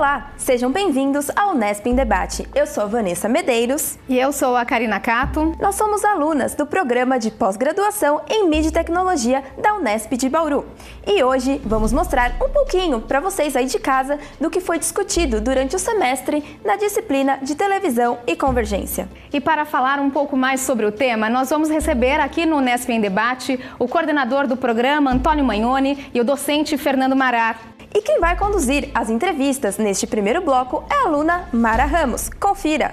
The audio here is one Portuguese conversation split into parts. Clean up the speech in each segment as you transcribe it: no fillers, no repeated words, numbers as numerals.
Olá, sejam bem-vindos ao Unesp em Debate. Eu sou a Vanessa Medeiros. E eu sou a Karina Cato. Nós somos alunas do programa de pós-graduação em Mídia e Tecnologia da Unesp de Bauru. E hoje vamos mostrar um pouquinho para vocês aí de casa do que foi discutido durante o semestre na disciplina de Televisão e Convergência. E para falar um pouco mais sobre o tema, nós vamos receber aqui no Unesp em Debate o coordenador do programa, Antônio Magnoni, e o docente Fernando Marar. E quem vai conduzir as entrevistas neste primeiro bloco é a aluna Mara Ramos. Confira!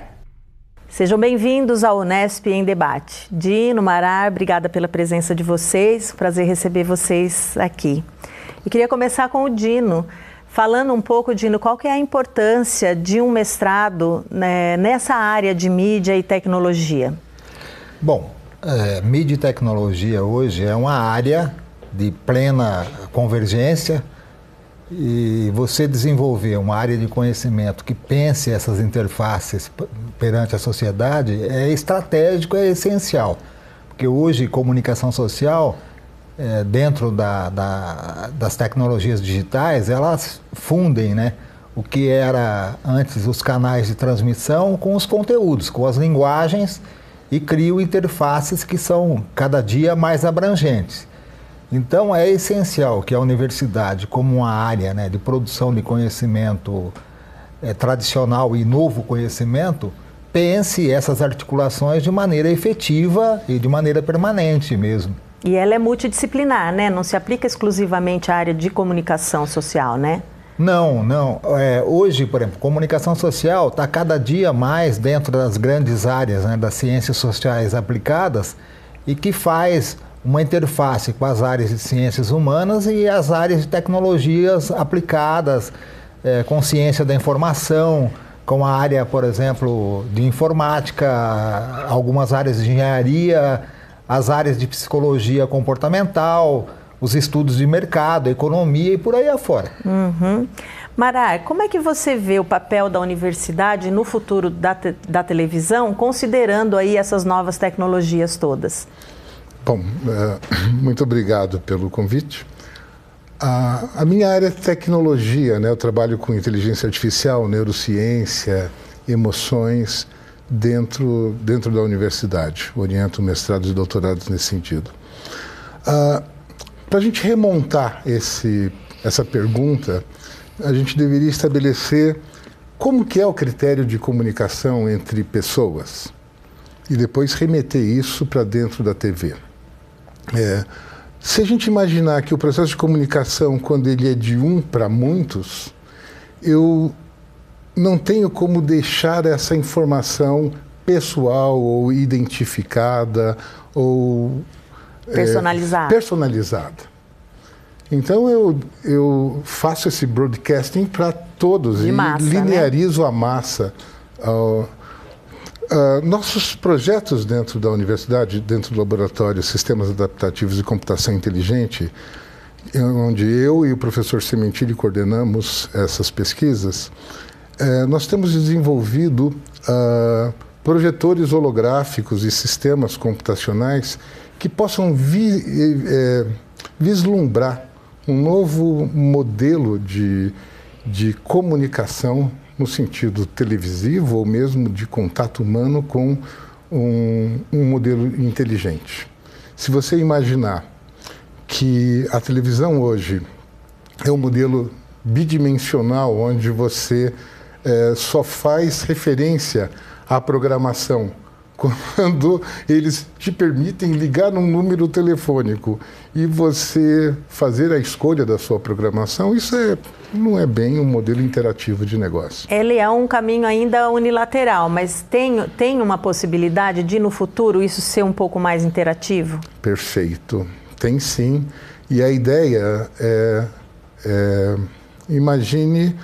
Sejam bem-vindos ao Unesp em Debate. Dino, Marar, obrigada pela presença de vocês. Prazer receber vocês aqui. E queria começar com o Dino, falando um pouco, Dino, qual que é a importância de um mestrado, né, nessa área de mídia e tecnologia? Bom, mídia e tecnologia hoje é uma área de plena convergência. E você desenvolver uma área de conhecimento que pense essas interfaces perante a sociedade é estratégico, é essencial. Porque hoje comunicação social, dentro das tecnologias digitais, elas fundem, né, o que era antes os canais de transmissão com os conteúdos, com as linguagens, e criam interfaces que são cada dia mais abrangentes. Então, é essencial que a universidade, como uma área, né, de produção de conhecimento tradicional e novo conhecimento, pense essas articulações de maneira efetiva e de maneira permanente mesmo. E ela é multidisciplinar, né? Não se aplica exclusivamente à área de comunicação social, né? Não. Hoje, por exemplo, comunicação social está cada dia mais dentro das grandes áreas, né, das ciências sociais aplicadas e que faz uma interface com as áreas de ciências humanas e as áreas de tecnologias aplicadas, com ciência da informação, com a área, por exemplo, de informática, algumas áreas de engenharia, as áreas de psicologia comportamental, os estudos de mercado, economia e por aí afora. Uhum. Marar, como é que você vê o papel da universidade no futuro da televisão, considerando aí essas novas tecnologias todas? Bom, muito obrigado pelo convite. A minha área é tecnologia, né? Eu trabalho com inteligência artificial, neurociência, emoções dentro da universidade. Oriento mestrados e doutorados nesse sentido. Para a gente remontar essa pergunta, a gente deveria estabelecer como que é o critério de comunicação entre pessoas e depois remeter isso para dentro da TV. Se a gente imaginar que o processo de comunicação, quando ele é de um para muitos, eu não tenho como deixar essa informação pessoal ou identificada ou personalizada. Então eu faço esse broadcasting para todos e massa, linearizo, né, a massa. Nossos projetos dentro da universidade, dentro do laboratório Sistemas Adaptativos e Computação Inteligente, onde eu e o professor Sementilli coordenamos essas pesquisas, nós temos desenvolvido projetores holográficos e sistemas computacionais que possam vislumbrar um novo modelo de comunicação no sentido televisivo ou mesmo de contato humano com um modelo inteligente. Se você imaginar que a televisão hoje é um modelo bidimensional, onde você só faz referência à programação quando eles te permitem ligar num número telefônico e você fazer a escolha da sua programação, isso não é bem um modelo interativo de negócio. Ele é um caminho ainda unilateral, mas tem uma possibilidade de, no futuro, isso ser um pouco mais interativo? Perfeito. Tem sim. E a ideia imagine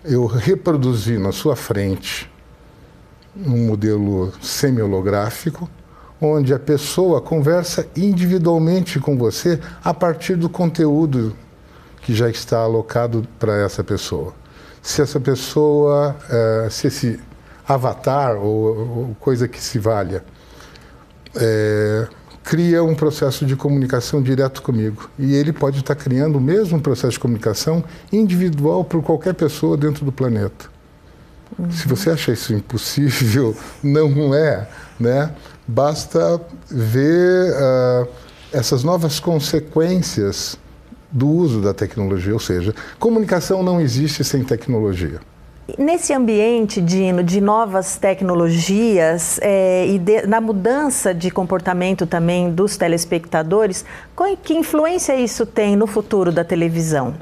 eu reproduzir na sua frente um modelo semi-holográfico, onde a pessoa conversa individualmente com você a partir do conteúdo que já está alocado para essa pessoa. Se essa pessoa, se esse avatar ou coisa que se valha, cria um processo de comunicação direto comigo. E ele pode estar criando o mesmo processo de comunicação individual por qualquer pessoa dentro do planeta. Se você acha isso impossível, não é, né? Basta ver essas novas consequências do uso da tecnologia, ou seja, comunicação não existe sem tecnologia. Nesse ambiente, Dino, de novas tecnologias na mudança de comportamento também dos telespectadores, que influência isso tem no futuro da televisão?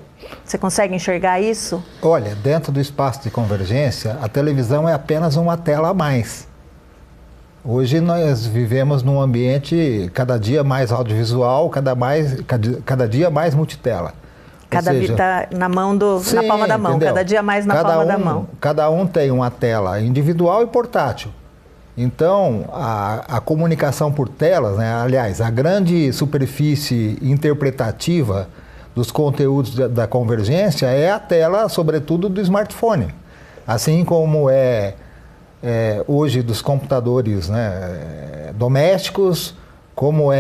Você consegue enxergar isso? Olha, dentro do espaço de convergência, a televisão é apenas uma tela a mais. Hoje nós vivemos num ambiente cada dia mais audiovisual, cada dia mais multitela. Cada dia está na palma da mão, entendeu? Cada dia mais na palma da mão. Cada um tem uma tela individual e portátil. Então, a comunicação por telas, né? Aliás, a grande superfície interpretativa dos conteúdos da convergência é a tela, sobretudo, do smartphone. Assim como hoje dos computadores, né, domésticos, como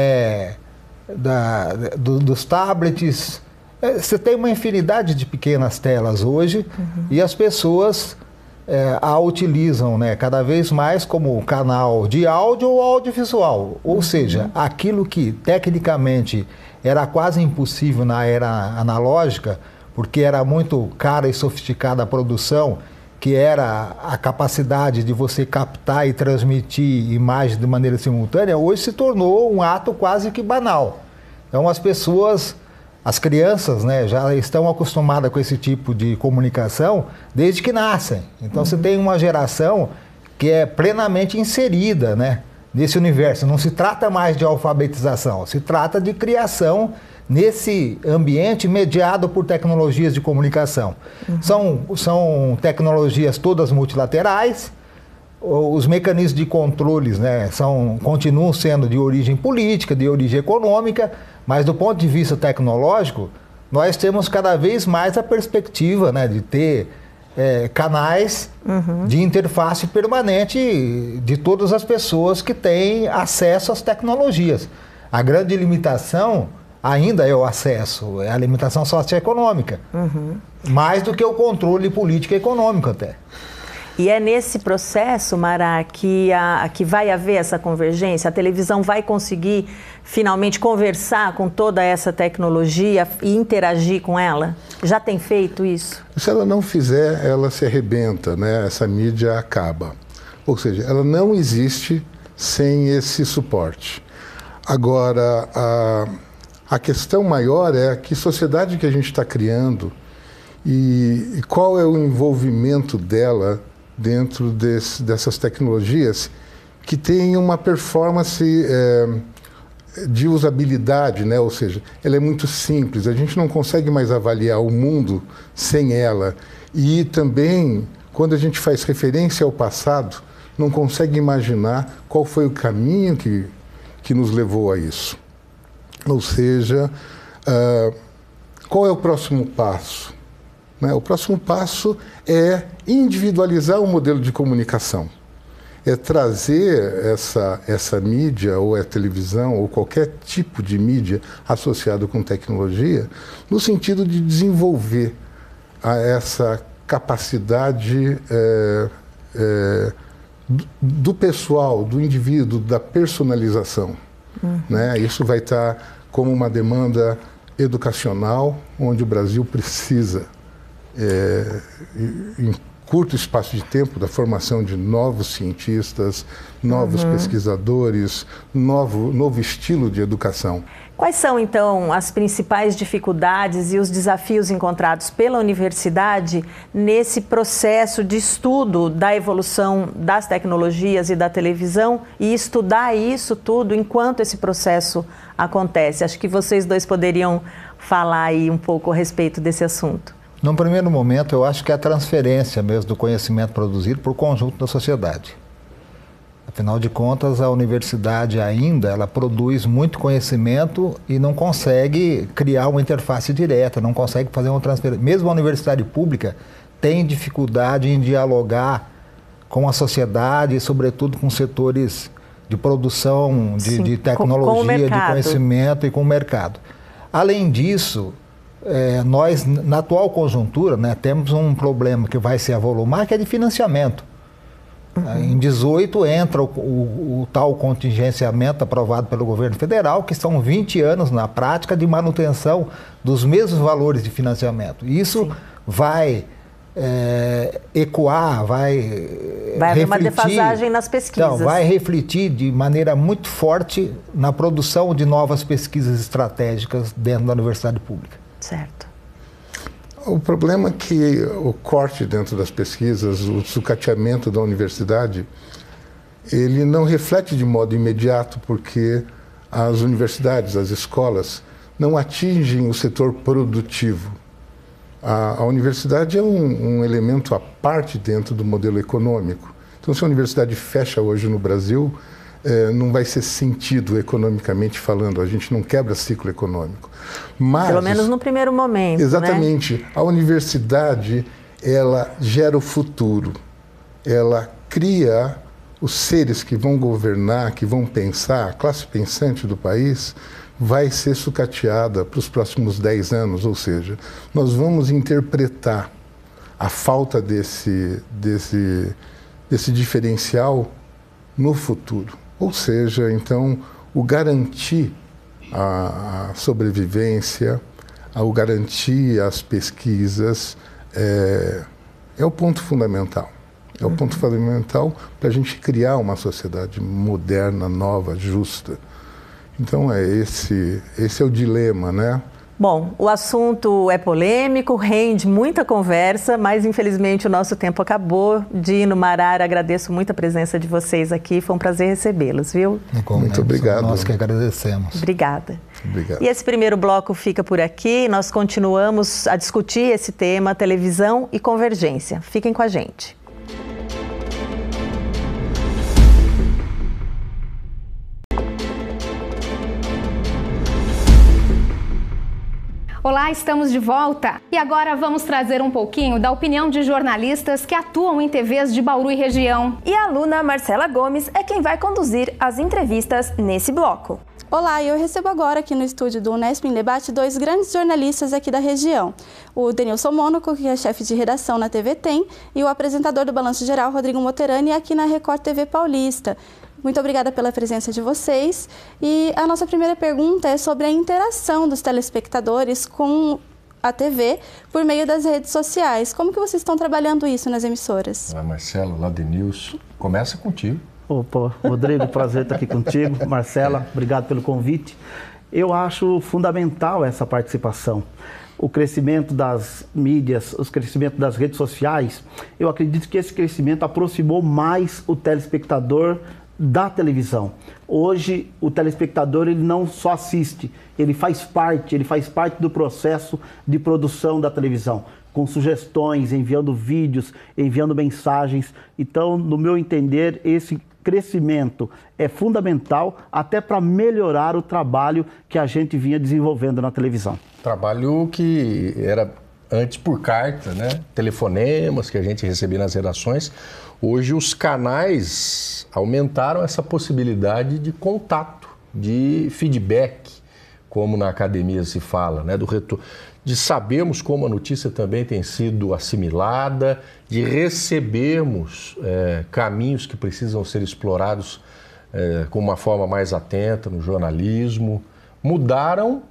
dos tablets. Você tem uma infinidade de pequenas telas hoje e as pessoas a utilizam, né, cada vez mais como canal de áudio ou audiovisual. Ou seja, aquilo que tecnicamente era quase impossível na era analógica, porque era muito cara e sofisticada a produção, que era a capacidade de você captar e transmitir imagens de maneira simultânea, hoje se tornou um ato quase que banal. Então as crianças, né, já estão acostumadas com esse tipo de comunicação desde que nascem. Então você tem uma geração que é plenamente inserida, né, nesse universo. Não se trata mais de alfabetização, se trata de criação nesse ambiente mediado por tecnologias de comunicação. São tecnologias todas multilaterais. Os mecanismos de controles, né, continuam sendo de origem política, de origem econômica, mas do ponto de vista tecnológico, nós temos cada vez mais a perspectiva, né, de ter canais de interface permanente de todas as pessoas que têm acesso às tecnologias. A grande limitação ainda é o acesso, é a limitação socioeconômica, mais do que o controle político e econômico até. E é nesse processo, Mará, que vai haver essa convergência? A televisão vai conseguir finalmente conversar com toda essa tecnologia e interagir com ela? Já tem feito isso? Se ela não fizer, ela se arrebenta, né? Essa mídia acaba. Ou seja, ela não existe sem esse suporte. Agora, a questão maior é que sociedade que a gente está criando e qual é o envolvimento dela dentro dessas tecnologias que tem uma performance de usabilidade, né? Ou seja, ela é muito simples, a gente não consegue mais avaliar o mundo sem ela. E também, quando a gente faz referência ao passado, não consegue imaginar qual foi o caminho que nos levou a isso. Ou seja, qual é o próximo passo? O próximo passo é individualizar o modelo de comunicação. É trazer essa mídia, ou a televisão, ou qualquer tipo de mídia associado com tecnologia, no sentido de desenvolver essa capacidade do pessoal, do indivíduo, da personalização. Né? Isso vai estar como uma demanda educacional, onde o Brasil precisa, em curto espaço de tempo, da formação de novos cientistas, novos pesquisadores, novo estilo de educação. Quais são, então, as principais dificuldades e os desafios encontrados pela universidade nesse processo de estudo da evolução das tecnologias e da televisão e estudar isso tudo enquanto esse processo acontece? Acho que vocês dois poderiam falar aí um pouco a respeito desse assunto. Num primeiro momento, eu acho que é a transferência mesmo do conhecimento produzido por conjunto da sociedade. Afinal de contas, a universidade ainda, ela produz muito conhecimento e não consegue criar uma interface direta, não consegue fazer uma transferência. Mesmo a universidade pública tem dificuldade em dialogar com a sociedade e, sobretudo, com setores de produção de tecnologia, de conhecimento e com o mercado. Além disso, nós, na atual conjuntura, né, temos um problema que vai se avolumar, que é de financiamento. Em 18 entra o tal contingenciamento aprovado pelo governo federal, que são 20 anos na prática de manutenção dos mesmos valores de financiamento. Isso vai ecoar, vai haver uma defasagem nas pesquisas. Então, vai refletir de maneira muito forte na produção de novas pesquisas estratégicas dentro da universidade pública. Certo. O problema é que o corte dentro das pesquisas, o sucateamento da universidade, ele não reflete de modo imediato, porque as universidades, as escolas, não atingem o setor produtivo. A universidade é um elemento à parte dentro do modelo econômico. Então, se a universidade fecha hoje no Brasil, não vai ser sentido economicamente falando, a gente não quebra ciclo econômico. Mas, pelo menos no primeiro momento. Exatamente. Né? A universidade, ela gera o futuro, ela cria os seres que vão governar, que vão pensar, a classe pensante do país vai ser sucateada para os próximos 10 anos, ou seja, nós vamos interpretar a falta desse diferencial no futuro. Ou seja, então, o garantir a sobrevivência, o garantir as pesquisas é o ponto fundamental. É o ponto fundamental para a gente criar uma sociedade moderna, nova, justa. Então, esse é o dilema, né? Bom, o assunto é polêmico, rende muita conversa, mas infelizmente o nosso tempo acabou. Dino, Marara, agradeço muito a presença de vocês aqui, foi um prazer recebê-los, viu? Muito obrigado. Nós que agradecemos. Obrigada. Obrigado. E esse primeiro bloco fica por aqui, nós continuamos a discutir esse tema, televisão e convergência. Fiquem com a gente. Olá, estamos de volta e agora vamos trazer um pouquinho da opinião de jornalistas que atuam em TVs de Bauru e região. E a aluna Marcela Gomes é quem vai conduzir as entrevistas nesse bloco. Olá, eu recebo agora aqui no estúdio do Unesp em Debate 2 grandes jornalistas aqui da região. O Denilson Mônaco, que é chefe de redação na TV Tem, e o apresentador do Balanço Geral, Rodrigo Moterani, aqui na Record TV Paulista. Muito obrigada pela presença de vocês. E a nossa primeira pergunta é sobre a interação dos telespectadores com a TV por meio das redes sociais. Como que vocês estão trabalhando isso nas emissoras? Olá, Marcelo. Olá, Denilson. Começa contigo. Opa, Rodrigo, prazer estar aqui contigo. Marcela, obrigado pelo convite. Eu acho fundamental essa participação. O crescimento das mídias, o crescimento das redes sociais, eu acredito que esse crescimento aproximou mais o telespectador da televisão. Hoje, o telespectador ele não só assiste, ele faz parte do processo de produção da televisão, com sugestões, enviando vídeos, enviando mensagens. Então, no meu entender, esse crescimento é fundamental até para melhorar o trabalho que a gente vinha desenvolvendo na televisão. Trabalho que era antes por carta, né? Telefonemas que a gente recebia nas redações. Hoje os canais aumentaram essa possibilidade de contato, de feedback, como na academia se fala, né? Do retorno, de sabermos como a notícia também tem sido assimilada, de recebermos caminhos que precisam ser explorados com uma forma mais atenta no jornalismo. Mudaram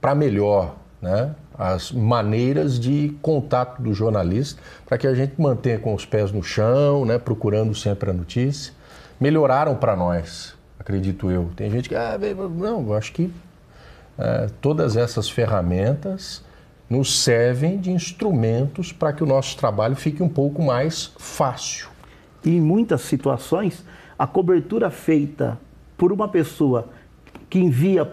para melhor, né? As maneiras de contato do jornalista, para que a gente mantenha com os pés no chão, né, procurando sempre a notícia. Melhoraram para nós, acredito eu. Tem gente que, não, eu acho que todas essas ferramentas nos servem de instrumentos para que o nosso trabalho fique um pouco mais fácil. E em muitas situações, a cobertura feita por uma pessoa que envia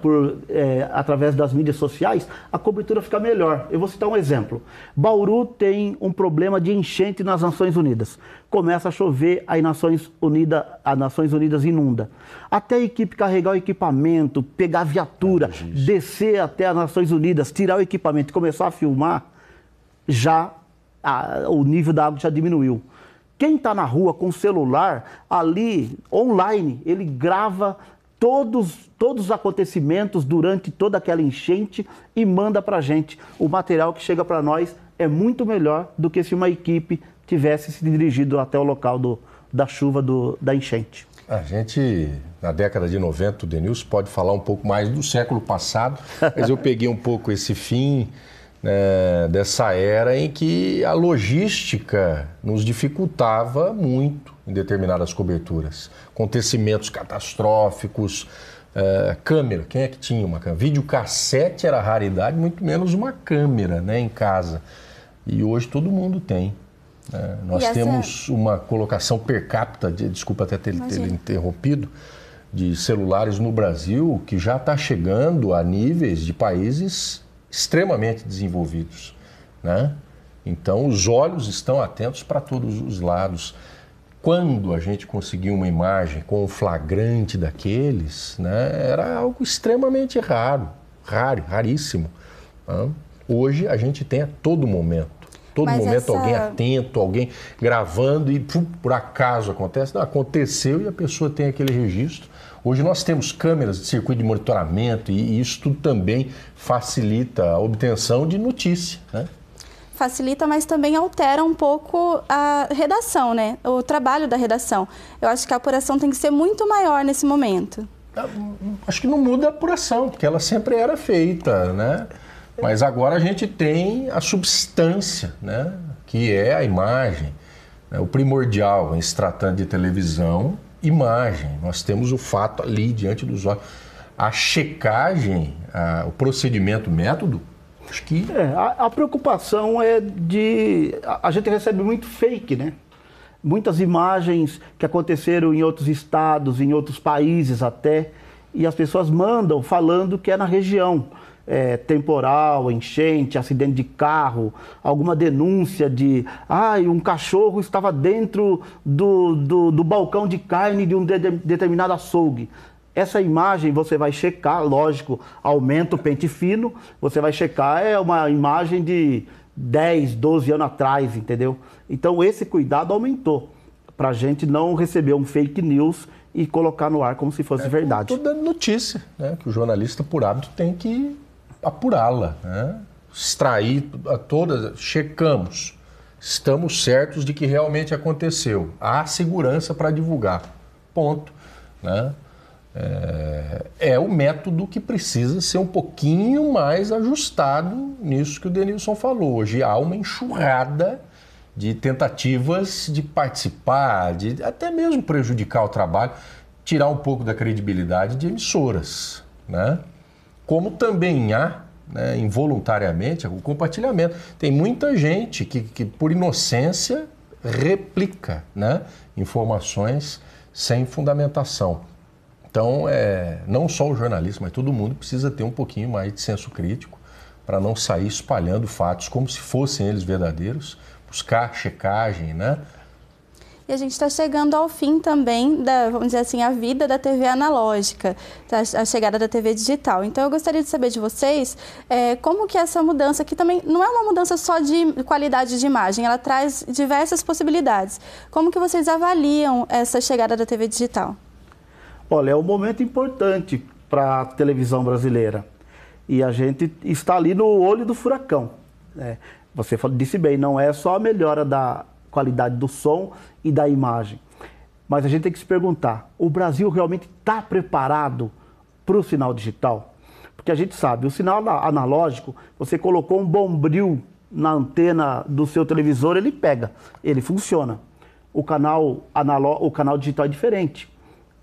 através das mídias sociais, a cobertura fica melhor. Eu vou citar um exemplo. Bauru tem um problema de enchente nas Nações Unidas. Começa a chover, as Nações Unidas inunda. Até a equipe carregar o equipamento, pegar a viatura, descer até as Nações Unidas, tirar o equipamento e começar a filmar, o nível da água já diminuiu. Quem está na rua com o celular, ali, online, ele grava todos os acontecimentos durante toda aquela enchente e manda para a gente. O material que chega para nós é muito melhor do que se uma equipe tivesse se dirigido até o local da chuva, da enchente. A gente, na década de 90, o Denilson pode falar um pouco mais do século passado, mas eu peguei um pouco esse fim, né, dessa era em que a logística nos dificultava muito em determinadas coberturas. Acontecimentos catastróficos, câmera, quem é que tinha uma câmera? Videocassete era raridade, muito menos uma câmera, né, em casa. E hoje todo mundo tem. Nós temos uma colocação per capita, desculpa até ter interrompido, de celulares no Brasil que já está chegando a níveis de países extremamente desenvolvidos, né? Então os olhos estão atentos para todos os lados. Quando a gente conseguiu uma imagem com o flagrante daqueles, né, era algo extremamente raríssimo, né? Hoje a gente tem a todo momento. Todo momento alguém atento, alguém gravando e por acaso acontece. Não, aconteceu e a pessoa tem aquele registro. Hoje nós temos câmeras de circuito de monitoramento e isso tudo também facilita a obtenção de notícia, né? Facilita, mas também altera um pouco a redação, né? O trabalho da redação. Eu acho que a apuração tem que ser muito maior nesse momento. Acho que não muda a apuração, porque ela sempre era feita, né? Mas agora a gente tem a substância, né, que é a imagem, né, o primordial em se tratando de televisão, imagem. Nós temos o fato ali diante dos olhos. A checagem, o procedimento, o método, acho que... A preocupação é a gente recebe muito fake, né? Muitas imagens que aconteceram em outros estados, em outros países até, e as pessoas mandam falando que é na região. Temporal, enchente, acidente de carro, alguma denúncia de um cachorro estava dentro do balcão de carne de um determinado açougue. Essa imagem você vai checar, lógico, aumenta o pente fino, você vai checar, é uma imagem de 10, 12 anos atrás, entendeu? Então esse cuidado aumentou, para a gente não receber um fake news e colocar no ar como se fosse verdade. Toda notícia, né, que o jornalista, por hábito, tem que apurá-la, né? Extrair todas, checamos, estamos certos de que realmente aconteceu, há segurança para divulgar, ponto, né? É o método que precisa ser um pouquinho mais ajustado nisso que o Denilson falou. Hoje há uma enxurrada de tentativas de participar, de até mesmo prejudicar o trabalho, tirar um pouco da credibilidade de emissoras, né? Como também há, né, involuntariamente, o compartilhamento. Tem muita gente que por inocência, replica, né, informações sem fundamentação. Então, não só o jornalista, mas todo mundo precisa ter um pouquinho mais de senso crítico para não sair espalhando fatos como se fossem eles verdadeiros, buscar checagem, né? E a gente está chegando ao fim também vamos dizer assim, a vida da TV analógica, a chegada da TV digital. Então, eu gostaria de saber de vocês como que essa mudança, que também não é uma mudança só de qualidade de imagem, ela traz diversas possibilidades. Como que vocês avaliam essa chegada da TV digital? Olha, é um momento importante para a televisão brasileira. E a gente está ali no olho do furacão. Você disse bem, não é só a melhora da qualidade do som e da imagem. Mas a gente tem que se perguntar, o Brasil realmente está preparado para o sinal digital? Porque a gente sabe, o sinal analógico, você colocou um bombril na antena do seu televisor, ele pega, ele funciona. O canal digital é diferente.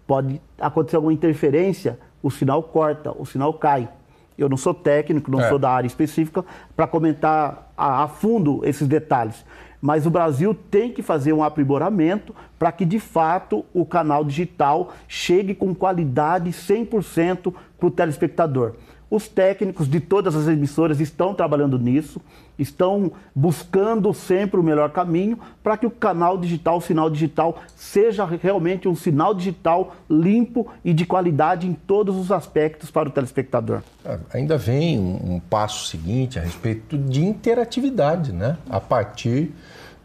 Pode acontecer alguma interferência, o sinal corta, o sinal cai. Eu não sou técnico, não sou da área específica para comentar a fundo esses detalhes. Mas o Brasil tem que fazer um aprimoramento para que, de fato, o canal digital chegue com qualidade 100% para o telespectador. Os técnicos de todas as emissoras estão trabalhando nisso, estão buscando sempre o melhor caminho para que o canal digital, o sinal digital, seja realmente um sinal digital limpo e de qualidade em todos os aspectos para o telespectador. Ainda vem um passo seguinte a respeito de interatividade, né? A partir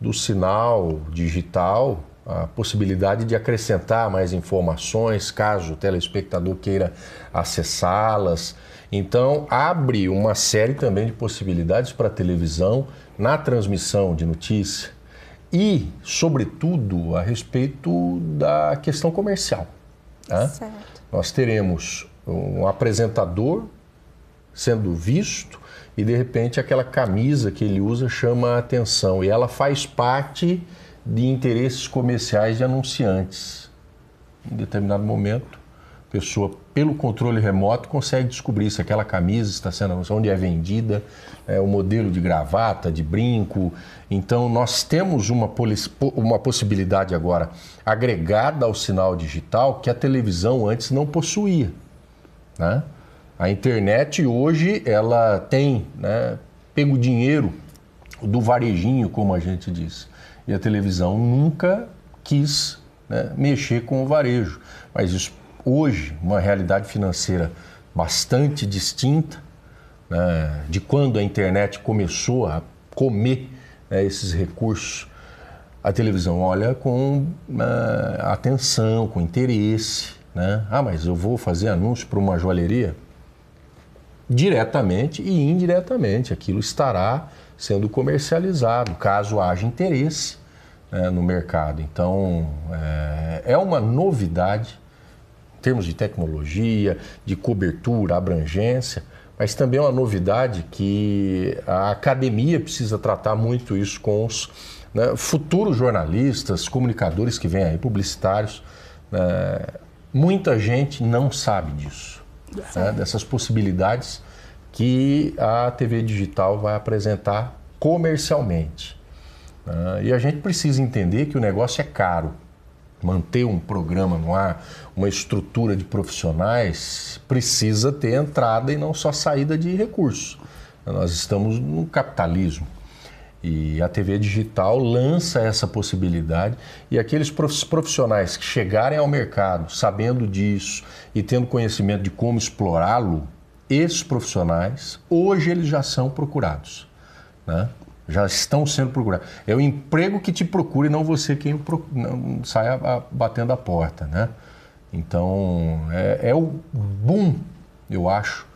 do sinal digital a possibilidade de acrescentar mais informações, caso o telespectador queira acessá-las. Então, abre uma série também de possibilidades para a televisão na transmissão de notícia e, sobretudo, a respeito da questão comercial. Tá? Certo. Nós teremos um apresentador sendo visto e, de repente, aquela camisa que ele usa chama a atenção e ela faz parte de interesses comerciais de anunciantes. Em determinado momento, a pessoa, pelo controle remoto, consegue descobrir se aquela camisa está sendo anunciada, onde é vendida, o modelo de gravata, de brinco. Então, nós temos uma possibilidade agora agregada ao sinal digital que a televisão antes não possuía, né? A internet hoje, ela tem, né, pego dinheiro do varejinho, como a gente diz. E a televisão nunca quis, né, mexer com o varejo. Mas isso, hoje, uma realidade financeira bastante distinta, né, de quando a internet começou a comer, né, esses recursos, a televisão olha com atenção, com interesse. Né? Ah, mas eu vou fazer anúncio para uma joalheria? Diretamente e indiretamente, aquilo estará sendo comercializado, caso haja interesse, né, no mercado. Então, é uma novidade em termos de tecnologia, de cobertura, abrangência, mas também é uma novidade que a academia precisa tratar muito isso com os, né, futuros jornalistas, comunicadores que vêm aí, publicitários. Muita gente não sabe disso, né, dessas possibilidades que a TV digital vai apresentar comercialmente. E a gente precisa entender que o negócio é caro. Manter um programa no ar, uma estrutura de profissionais, precisa ter entrada e não só saída de recursos. Nós estamos no capitalismo. E a TV digital lança essa possibilidade e aqueles profissionais que chegarem ao mercado sabendo disso e tendo conhecimento de como explorá-lo, esses profissionais, hoje eles já são procurados, né? Já estão sendo procurados. É o emprego que te procura e não você quem não sai batendo a porta, né? Então, é o boom, eu acho,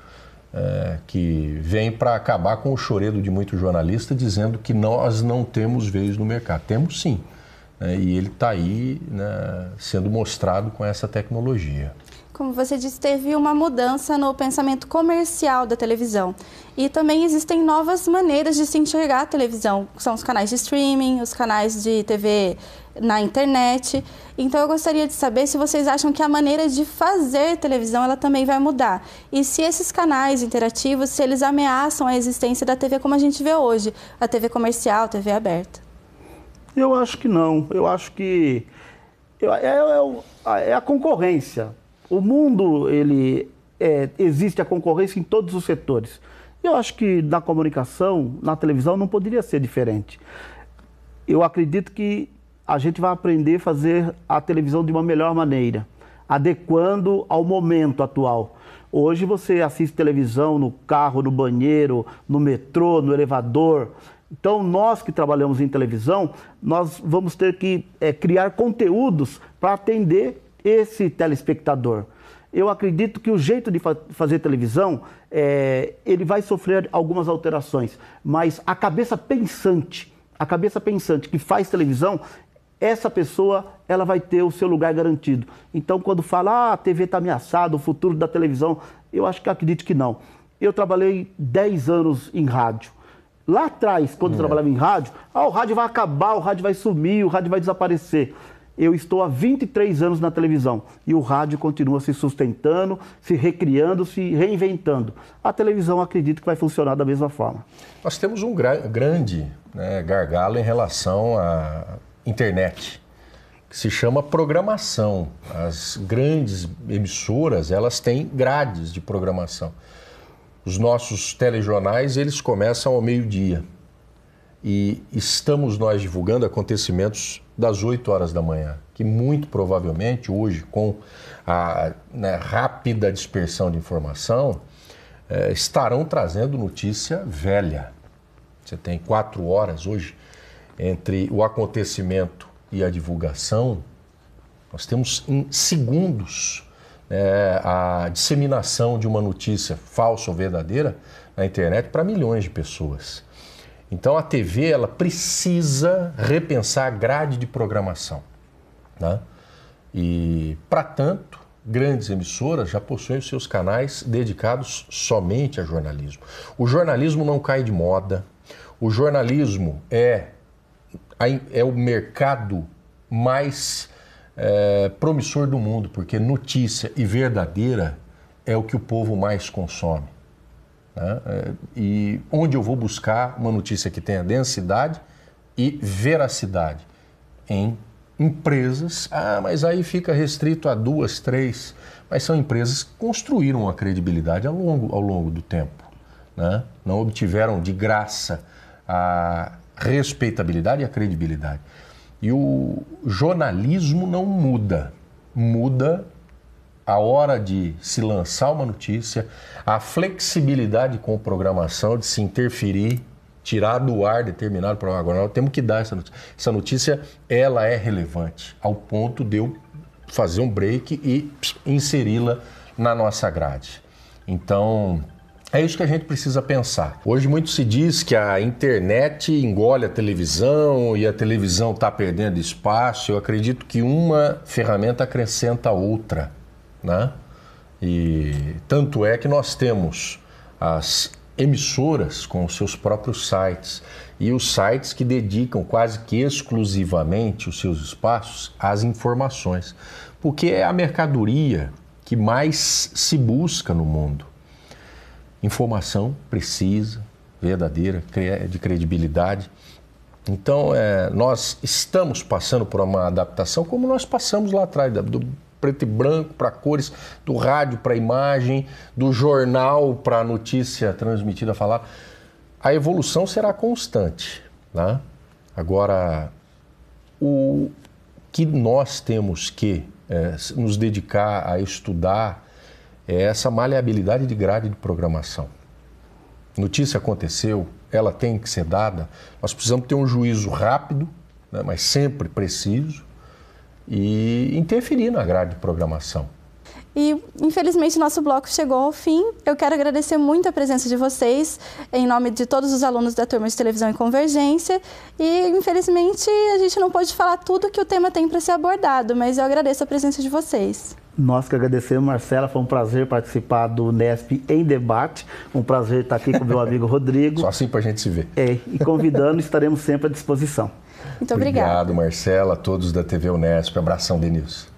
que vem para acabar com o choredo de muito jornalista dizendo que nós não temos vez no mercado. Temos sim, né? E ele está aí, né, sendo mostrado com essa tecnologia. Como você disse, teve uma mudança no pensamento comercial da televisão. E também existem novas maneiras de se enxergar a televisão. São os canais de streaming, os canais de TV na internet. Então eu gostaria de saber se vocês acham que a maneira de fazer televisão ela também vai mudar. E se esses canais interativos, se eles ameaçam a existência da TV como a gente vê hoje, a TV comercial, a TV aberta. Eu acho que não. Eu acho que é a concorrência. O mundo, existe a concorrência em todos os setores. Eu acho que na comunicação, na televisão, não poderia ser diferente. Eu acredito que a gente vai aprender a fazer a televisão de uma melhor maneira, adequando ao momento atual. Hoje você assiste televisão no carro, no banheiro, no metrô, no elevador. Então, nós que trabalhamos em televisão, nós vamos ter que criar conteúdos para atender esse telespectador. Eu acredito que o jeito de fazer televisão, ele vai sofrer algumas alterações, mas a cabeça pensante que faz televisão, essa pessoa ela vai ter o seu lugar garantido. Então, quando fala, a TV está ameaçada, o futuro da televisão, eu acredito que não. Eu trabalhei 10 anos em rádio. Lá atrás, quando eu trabalhava em rádio, o rádio vai acabar, o rádio vai sumir, o rádio vai desaparecer. Eu estou há 23 anos na televisão e o rádio continua se sustentando, se recriando, se reinventando. A televisão, acredito que vai funcionar da mesma forma. Nós temos um grande, né, gargalo em relação à internet, que se chama programação. As grandes emissoras, elas têm grades de programação. Os nossos telejornais, eles começam ao meio-dia. E estamos nós divulgando acontecimentos das 8 horas da manhã, que muito provavelmente hoje, com a rápida dispersão de informação, estarão trazendo notícia velha. Você tem 4 horas hoje entre o acontecimento e a divulgação, nós temos em segundos a disseminação de uma notícia falsa ou verdadeira na internet para milhões de pessoas. Então a TV ela precisa repensar a grade de programação, né? E, para tanto, grandes emissoras já possuem os seus canais dedicados somente a jornalismo. O jornalismo não cai de moda. O jornalismo é o mercado mais promissor do mundo, porque notícia e verdadeira é o que o povo mais consome, né? E onde eu vou buscar uma notícia que tenha densidade e veracidade? Em empresas. Mas aí fica restrito a 2, 3, mas são empresas que construíram a credibilidade ao longo do tempo, né? Não obtiveram de graça a respeitabilidade e a credibilidade. E o jornalismo não muda. Muda a hora de se lançar uma notícia, a flexibilidade com programação, de se interferir, tirar do ar determinado programa. Agora nós temos que dar essa notícia. Essa notícia, ela é relevante, ao ponto de eu fazer um break e inseri-la na nossa grade. Então, é isso que a gente precisa pensar. Hoje muito se diz que a internet engole a televisão e a televisão está perdendo espaço. Eu acredito que uma ferramenta acrescenta a outra, né? E tanto é que nós temos as emissoras com os seus próprios sites e os sites que dedicam quase que exclusivamente os seus espaços às informações, porque é a mercadoria que mais se busca no mundo. Informação precisa, verdadeira, de credibilidade. Então, nós estamos passando por uma adaptação como nós passamos lá atrás, do preto e branco para cores, do rádio para imagem, do jornal para a notícia transmitida, falar. A evolução será constante, né? Agora, o que nós temos que nos dedicar a estudar é essa maleabilidade de grade de programação. Notícia aconteceu, ela tem que ser dada, nós precisamos ter um juízo rápido, né, mas sempre preciso, e interferir na grade de programação. E, infelizmente, nosso bloco chegou ao fim. Eu quero agradecer muito a presença de vocês, em nome de todos os alunos da turma de Televisão e Convergência. E, infelizmente, a gente não pôde falar tudo que o tema tem para ser abordado, mas eu agradeço a presença de vocês. Nós que agradecemos, Marcela, foi um prazer participar do Unesp em Debate, um prazer estar aqui com o meu amigo Rodrigo. Só assim para a gente se ver. E convidando, estaremos sempre à disposição. Muito obrigada. Obrigado, Marcela, a todos da TV Unesp. Abração, Denilson.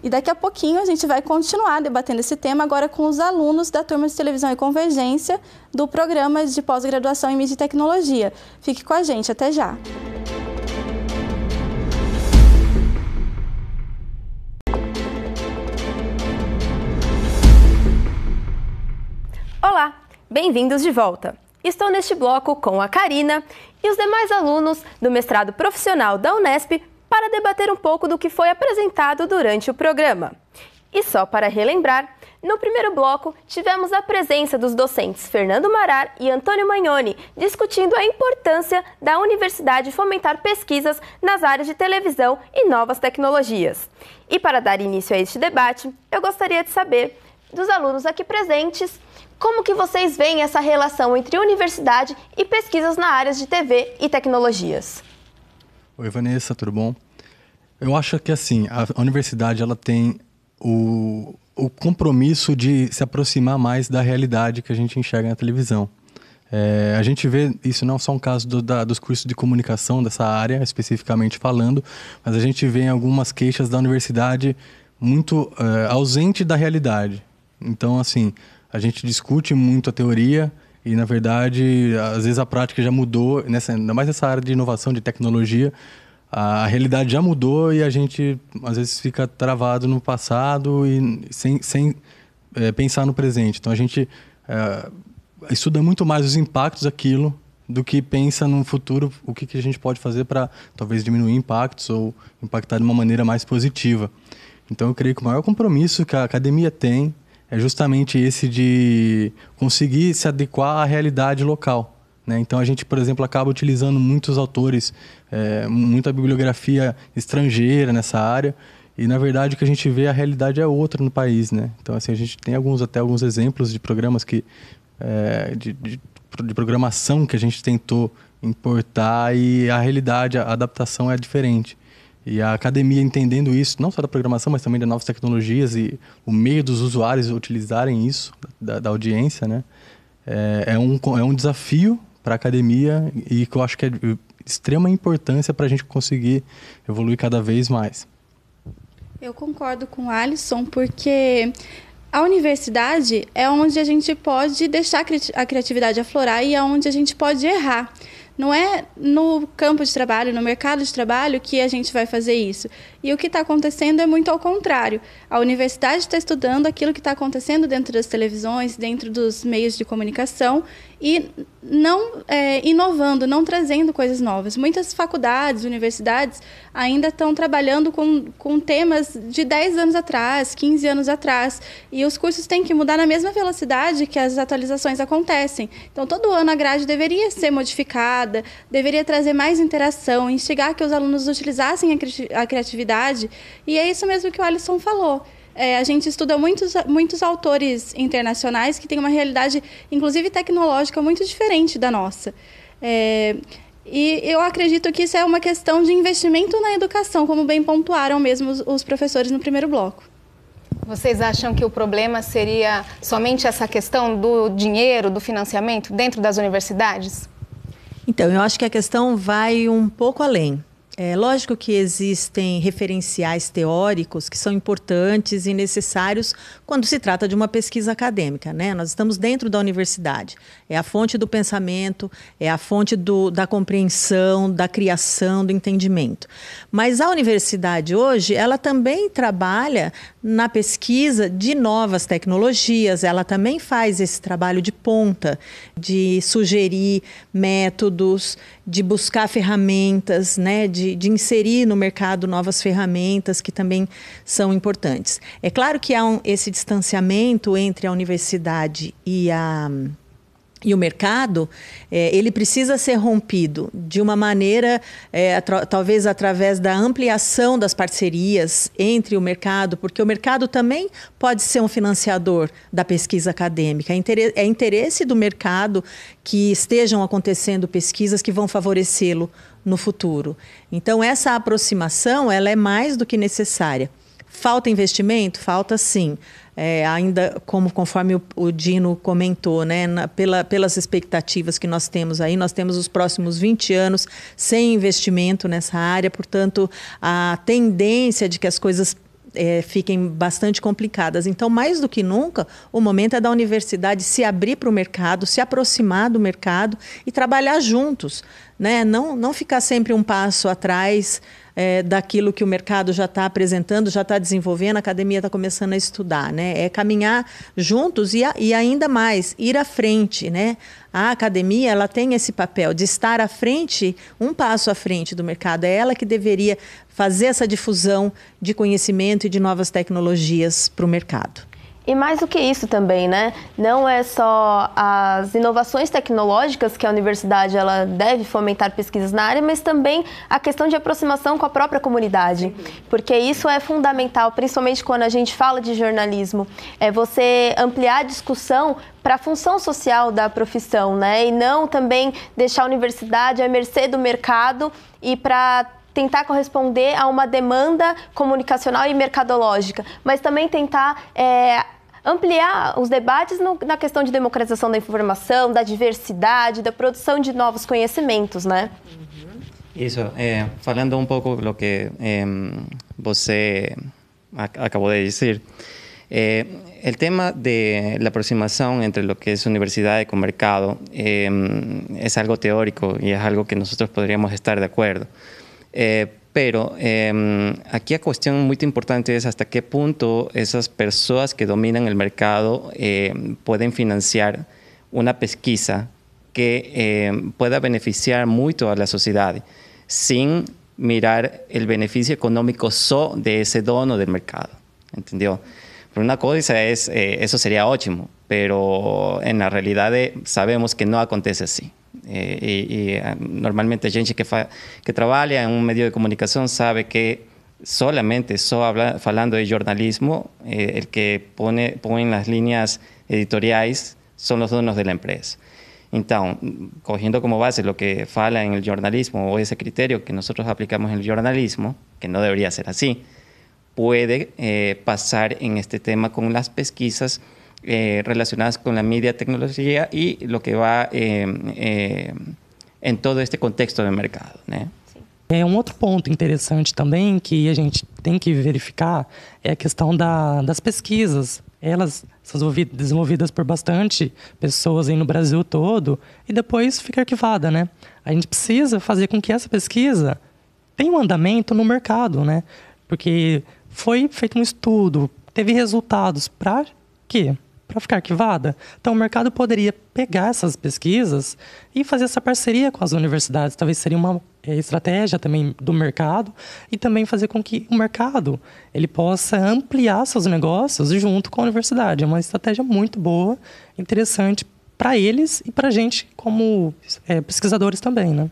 E daqui a pouquinho a gente vai continuar debatendo esse tema agora com os alunos da turma de Televisão e Convergência do programa de pós-graduação em Mídia e Tecnologia. Fique com a gente, até já! Olá, bem-vindos de volta! Estou neste bloco com a Karina e os demais alunos do mestrado profissional da Unesp para debater um pouco do que foi apresentado durante o programa. E só para relembrar, no primeiro bloco tivemos a presença dos docentes Fernando Marar e Antônio Magnoni discutindo a importância da universidade fomentar pesquisas nas áreas de televisão e novas tecnologias. E para dar início a este debate, eu gostaria de saber dos alunos aqui presentes como que vocês veem essa relação entre universidade e pesquisas na área de TV e tecnologias. Oi, Vanessa, tudo bom? Eu acho que assim, a universidade ela tem o compromisso de se aproximar mais da realidade que a gente enxerga na televisão. A gente vê, isso não é só um caso dos cursos de comunicação dessa área, especificamente falando, mas a gente vê algumas queixas da universidade muito ausente da realidade. Então, assim, a gente discute muito a teoria e, na verdade, às vezes a prática já mudou, ainda mais nessa área de inovação, de tecnologia, a realidade já mudou e a gente, às vezes, fica travado no passado e sem pensar no presente. Então, a gente estuda muito mais os impactos daquilo do que pensa no futuro, o que a gente pode fazer para, talvez, diminuir impactos ou impactar de uma maneira mais positiva. Então, eu creio que o maior compromisso que a academia tem é justamente esse de conseguir se adequar à realidade local, né? Então a gente, por exemplo, acaba utilizando muitos autores, muita bibliografia estrangeira nessa área, e na verdade o que a gente vê, a realidade é outra no país, né? Então assim, a gente tem alguns exemplos de programas que de programação que a gente tentou importar, e a realidade, a adaptação é diferente. E a academia, entendendo isso, não só da programação, mas também das novas tecnologias e o meio dos usuários utilizarem isso, da audiência, né? É um desafio para a academia, e que eu acho que é de extrema importância para a gente conseguir evoluir cada vez mais. Eu concordo com o Alisson, porque a universidade é onde a gente pode deixar a criatividade aflorar e é onde a gente pode errar. Não é no campo de trabalho, no mercado de trabalho, que a gente vai fazer isso. E o que está acontecendo é muito ao contrário. A universidade está estudando aquilo que está acontecendo dentro das televisões, dentro dos meios de comunicação, e não inovando, não trazendo coisas novas. Muitas faculdades, universidades, ainda estão trabalhando com temas de 10 anos atrás, 15 anos atrás, e os cursos têm que mudar na mesma velocidade que as atualizações acontecem. Então, todo ano a grade deveria ser modificada, deveria trazer mais interação, instigar que os alunos utilizassem a criatividade, e é isso mesmo que o Alisson falou. A gente estuda muitos autores internacionais que têm uma realidade, inclusive tecnológica, muito diferente da nossa. E eu acredito que isso é uma questão de investimento na educação, como bem pontuaram mesmo os professores no primeiro bloco. Vocês acham que o problema seria somente essa questão do dinheiro, do financiamento dentro das universidades? Então, eu acho que a questão vai um pouco além. É lógico que existem referenciais teóricos que são importantes e necessários quando se trata de uma pesquisa acadêmica, né? Nós estamos dentro da universidade. É a fonte do pensamento, é a fonte da compreensão, da criação, do entendimento. Mas a universidade hoje, ela também trabalha na pesquisa de novas tecnologias, ela também faz esse trabalho de ponta, de sugerir métodos, de buscar ferramentas, né, de inserir no mercado novas ferramentas que também são importantes. É claro que há esse distanciamento entre a universidade e o mercado, ele precisa ser rompido de uma maneira, talvez através da ampliação das parcerias entre o mercado, porque o mercado também pode ser um financiador da pesquisa acadêmica. É interesse do mercado que estejam acontecendo pesquisas que vão favorecê-lo no futuro. Então, essa aproximação, ela é mais do que necessária. Falta investimento? Falta sim. Ainda conforme o Dino comentou, né, pelas expectativas que nós temos aí, nós temos os próximos 20 anos sem investimento nessa área, portanto, a tendência de que as coisas fiquem bastante complicadas. Então, mais do que nunca, o momento é da universidade se abrir para o mercado, se aproximar do mercado e trabalhar juntos, né? Não ficar sempre um passo atrás daquilo que o mercado já está apresentando, já está desenvolvendo, a academia está começando a estudar, né? É caminhar juntos e ainda mais, ir à frente, né? A academia, ela tem esse papel de estar à frente, um passo à frente do mercado. É ela que deveria fazer essa difusão de conhecimento e de novas tecnologias para o mercado. E mais do que isso também, né? Não é só as inovações tecnológicas que a universidade ela deve fomentar pesquisas na área, mas também a questão de aproximação com a própria comunidade. Porque isso é fundamental, principalmente quando a gente fala de jornalismo. É você ampliar a discussão para a função social da profissão, né? E não também deixar a universidade à mercê do mercado e para tentar corresponder a uma demanda comunicacional e mercadológica, mas também tentar ampliar os debates na questão de democratização da informação, da diversidade, da produção de novos conhecimentos, né? Isso, falando um pouco do que você acabou de dizer, el tema de la aproximación entre lo que es universidad y mercado es algo teórico y es algo que nosotros podríamos estar de acuerdo. Pero aquí la cuestión muy importante es hasta qué punto esas personas que dominan el mercado pueden financiar una pesquisa que pueda beneficiar mucho a la sociedad sin mirar el beneficio económico solo de ese dono del mercado, ¿entendió? Por una cosa es, eso sería ótimo, pero en la realidad sabemos que no acontece así. Normalmente a gente que trabalha em um meio de comunicação sabe que solamente falando de jornalismo, el que põe las líneas editoriais são os donos da empresa. Então, cogiendo como base lo que fala en el jornalismo o ese criterio que nosotros aplicamos en el jornalismo, que no debería ser así, puede pasar en este tema con las pesquisas relacionadas con la media tecnología y lo que va en todo este contexto de mercado, né? Outro ponto interessante também que a gente tem que verificar é a questão das pesquisas. Elas são desenvolvidas por bastante pessoas aí no Brasil todo e depois fica arquivada, né? A gente precisa fazer com que essa pesquisa tenha um andamento no mercado, né? Porque foi feito um estudo, teve resultados para quê? Para ficar arquivada. Então, o mercado poderia pegar essas pesquisas e fazer essa parceria com as universidades. Talvez seria uma estratégia também do mercado e também fazer com que o mercado ele possa ampliar seus negócios junto com a universidade. É uma estratégia muito boa, interessante para eles e para a gente como pesquisadores também, né?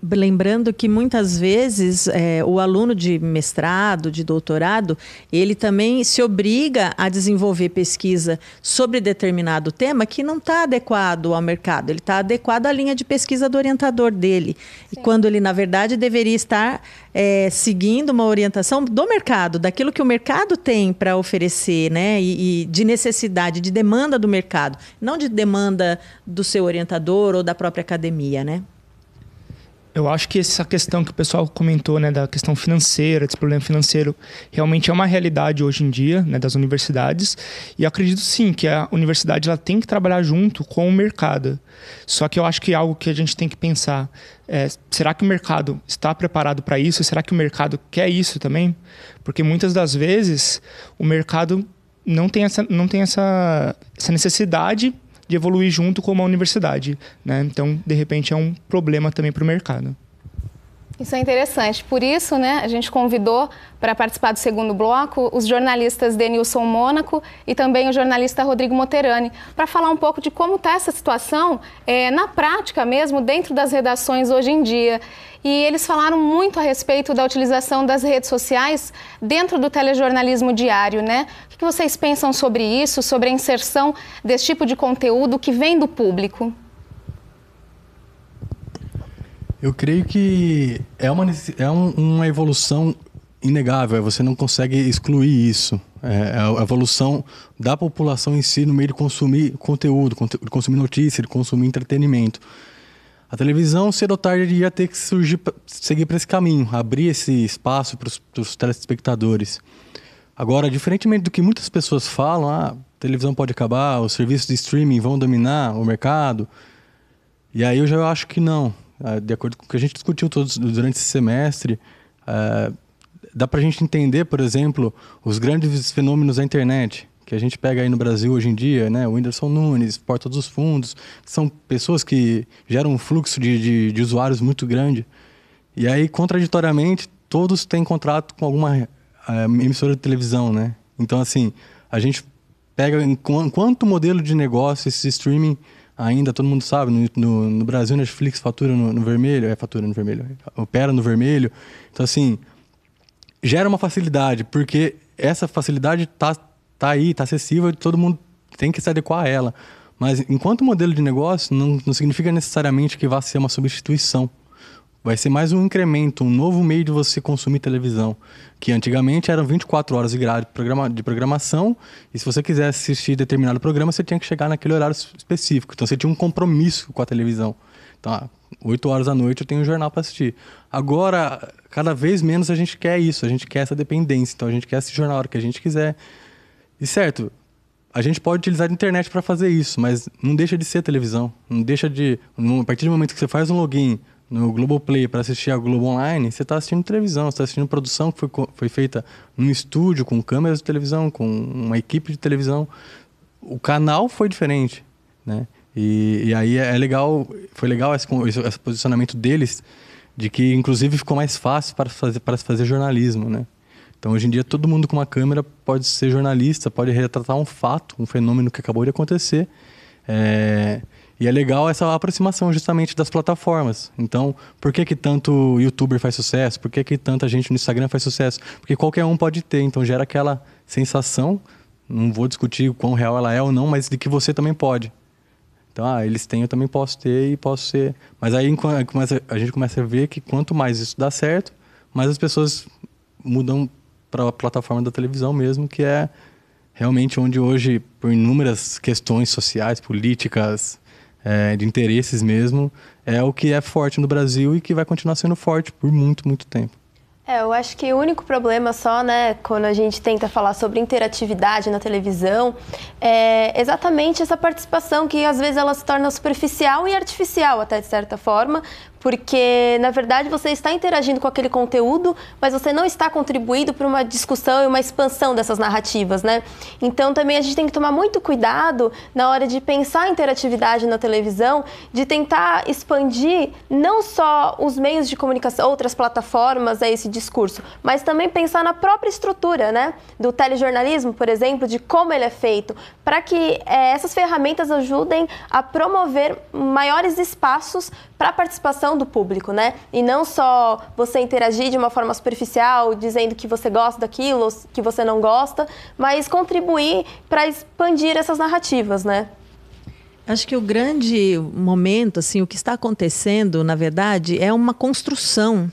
Lembrando que muitas vezes o aluno de mestrado, de doutorado, ele também se obriga a desenvolver pesquisa sobre determinado tema que não está adequado ao mercado, ele está adequado à linha de pesquisa do orientador dele. Sim. E quando ele, na verdade, deveria estar seguindo uma orientação do mercado, daquilo que o mercado tem para oferecer, né? E de necessidade, de demanda do mercado, não de demanda do seu orientador ou da própria academia, né? Eu acho que essa questão que o pessoal comentou, né, da questão financeira, desse problema financeiro, realmente é uma realidade hoje em dia, né, das universidades. E eu acredito sim que a universidade ela tem que trabalhar junto com o mercado. Só que eu acho que é algo que a gente tem que pensar será que o mercado está preparado para isso? Será que o mercado quer isso também? Porque muitas das vezes o mercado não tem essa necessidade de evoluir junto com uma universidade, né? Então, de repente, é um problema também para o mercado. Isso é interessante. Por isso, né, a gente convidou para participar do segundo bloco os jornalistas Denilson Mônaco e também o jornalista Rodrigo Moterani, para falar um pouco de como está essa situação na prática mesmo, dentro das redações hoje em dia. E eles falaram muito a respeito da utilização das redes sociais dentro do telejornalismo diário, né? O que vocês pensam sobre isso, sobre a inserção desse tipo de conteúdo que vem do público? Eu creio que é uma evolução inegável, você não consegue excluir isso. É a evolução da população em si no meio de consumir conteúdo, de consumir notícia, de consumir entretenimento. A televisão, cedo ou tarde, ia ter que seguir para esse caminho, abrir esse espaço para os telespectadores. Agora, diferentemente do que muitas pessoas falam, a televisão pode acabar, os serviços de streaming vão dominar o mercado, e aí eu já acho que não. De acordo com o que a gente discutiu todos durante esse semestre, dá para a gente entender, por exemplo, os grandes fenômenos da internet, que a gente pega aí no Brasil hoje em dia, né? O Whindersson Nunes, Porta dos Fundos, que são pessoas que geram um fluxo de usuários muito grande. E aí, contraditoriamente, todos têm contrato com alguma emissora de televisão, né? Então, assim, a gente pega enquanto modelo de negócio esse streaming ainda, todo mundo sabe, no Brasil, Netflix fatura no vermelho, opera no vermelho. Então, assim, gera uma facilidade, porque essa facilidade tá aí, tá acessível, todo mundo tem que se adequar a ela. Mas, enquanto modelo de negócio, não significa necessariamente que vai ser uma substituição. Vai ser mais um incremento, um novo meio de você consumir televisão, que antigamente eram 24 horas de grade de programação, e se você quisesse assistir determinado programa, você tinha que chegar naquele horário específico. Então, você tinha um compromisso com a televisão. Então, 8 horas da noite eu tenho um jornal para assistir. Agora, cada vez menos a gente quer isso, a gente quer essa dependência. Então, a gente quer assistir jornal a hora que a gente quiser. E certo, a gente pode utilizar a internet para fazer isso, mas não deixa de ser televisão. Não deixa de... A partir do momento que você faz um login no Globoplay para assistir a Globo Online, você está assistindo televisão, você está assistindo produção que foi feita num estúdio, com câmeras de televisão, com uma equipe de televisão. O canal foi diferente, né? E aí foi legal esse posicionamento deles, de que inclusive ficou mais fácil para fazer jornalismo, né? Então, hoje em dia, todo mundo com uma câmera pode ser jornalista, pode retratar um fato, um fenômeno que acabou de acontecer. E é legal essa aproximação justamente das plataformas. Então, por que tanto youtuber faz sucesso? Por que tanta gente no Instagram faz sucesso? Porque qualquer um pode ter, então gera aquela sensação, não vou discutir o quão real ela é ou não, mas de que você também pode. Então, eles têm, eu também posso ter e posso ser. Mas aí a gente começa a ver que quanto mais isso dá certo, mais as pessoas mudam para a plataforma da televisão mesmo, que é realmente onde hoje, por inúmeras questões sociais, políticas, de interesses mesmo, é o que é forte no Brasil e que vai continuar sendo forte por muito, muito tempo. Eu acho que o único problema só, né, quando a gente tenta falar sobre interatividade na televisão, é exatamente essa participação que às vezes ela se torna superficial e artificial até de certa forma, porque, na verdade, você está interagindo com aquele conteúdo, mas você não está contribuindo para uma discussão e uma expansão dessas narrativas, né? Então, também a gente tem que tomar muito cuidado na hora de pensar a interatividade na televisão, de tentar expandir não só os meios de comunicação, outras plataformas a esse discurso, mas também pensar na própria estrutura, né? Do telejornalismo, por exemplo, de como ele é feito, para que essas ferramentas ajudem a promover maiores espaços para a participação do público, né? E não só você interagir de uma forma superficial, dizendo que você gosta daquilo, ou que você não gosta, mas contribuir para expandir essas narrativas, né? Acho que o grande momento, assim, o que está acontecendo, na verdade, é uma construção.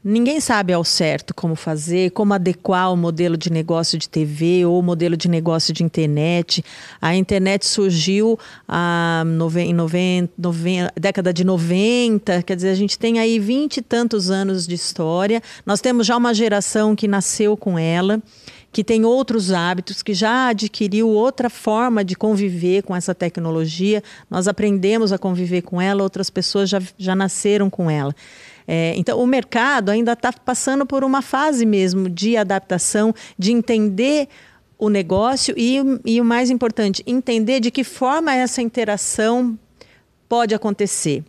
Ninguém sabe ao certo como fazer, como adequar o modelo de negócio de TV ou o modelo de negócio de internet. A internet surgiu década de 90, quer dizer, a gente tem aí 20 e tantos anos de história. Nós temos já uma geração que nasceu com ela, que tem outros hábitos, que já adquiriu outra forma de conviver com essa tecnologia. Nós aprendemos a conviver com ela, outras pessoas já nasceram com ela. Então, o mercado ainda está passando por uma fase mesmo de adaptação, de entender o negócio e o mais importante, entender de que forma essa interação pode acontecer.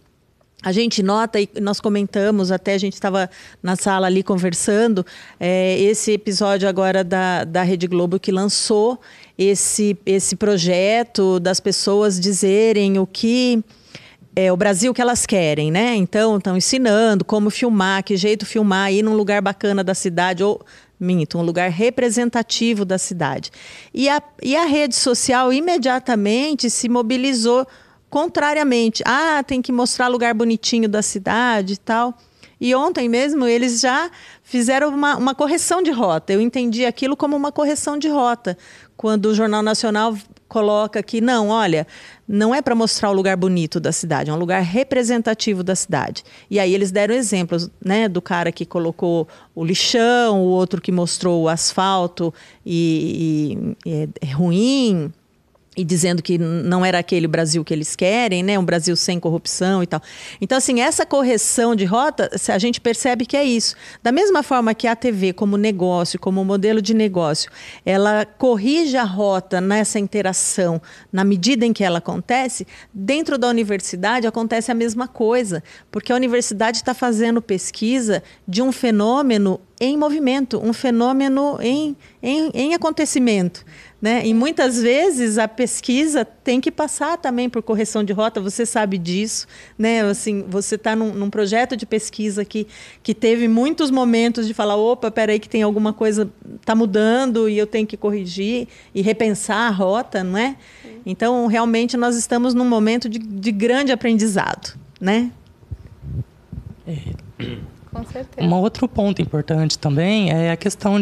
A gente nota, e nós comentamos, até a gente estava na sala ali conversando, esse episódio agora da Rede Globo que lançou esse projeto das pessoas dizerem o Brasil que elas querem, né? Então, estão ensinando como filmar, que jeito filmar, ir num lugar bacana da cidade, ou, um lugar representativo da cidade. E a rede social imediatamente se mobilizou contrariamente. Tem que mostrar lugar bonitinho da cidade e tal. E ontem mesmo eles já fizeram uma correção de rota. Eu entendi aquilo como uma correção de rota. Quando o Jornal Nacional coloca que, não é para mostrar o lugar bonito da cidade, é um lugar representativo da cidade. E aí eles deram exemplos, né, do cara que colocou o lixão, o outro que mostrou o asfalto e é ruim, e dizendo que não era aquele Brasil que eles querem, né? Um Brasil sem corrupção e tal. Então, assim, essa correção de rota, a gente percebe que é isso. Da mesma forma que a TV, como negócio, como modelo de negócio, ela corrige a rota nessa interação, na medida em que ela acontece, dentro da universidade acontece a mesma coisa, porque a universidade está fazendo pesquisa de um fenômeno em movimento, um fenômeno em acontecimento, né? E muitas vezes a pesquisa tem que passar também por correção de rota, você sabe disso, né? Assim, você está num projeto de pesquisa que teve muitos momentos de falar, opa, peraí que tem alguma coisa, está mudando e eu tenho que corrigir e repensar a rota, não é? Então, realmente, nós estamos num momento de grande aprendizado, né? Com certeza. Um outro ponto importante também é a questão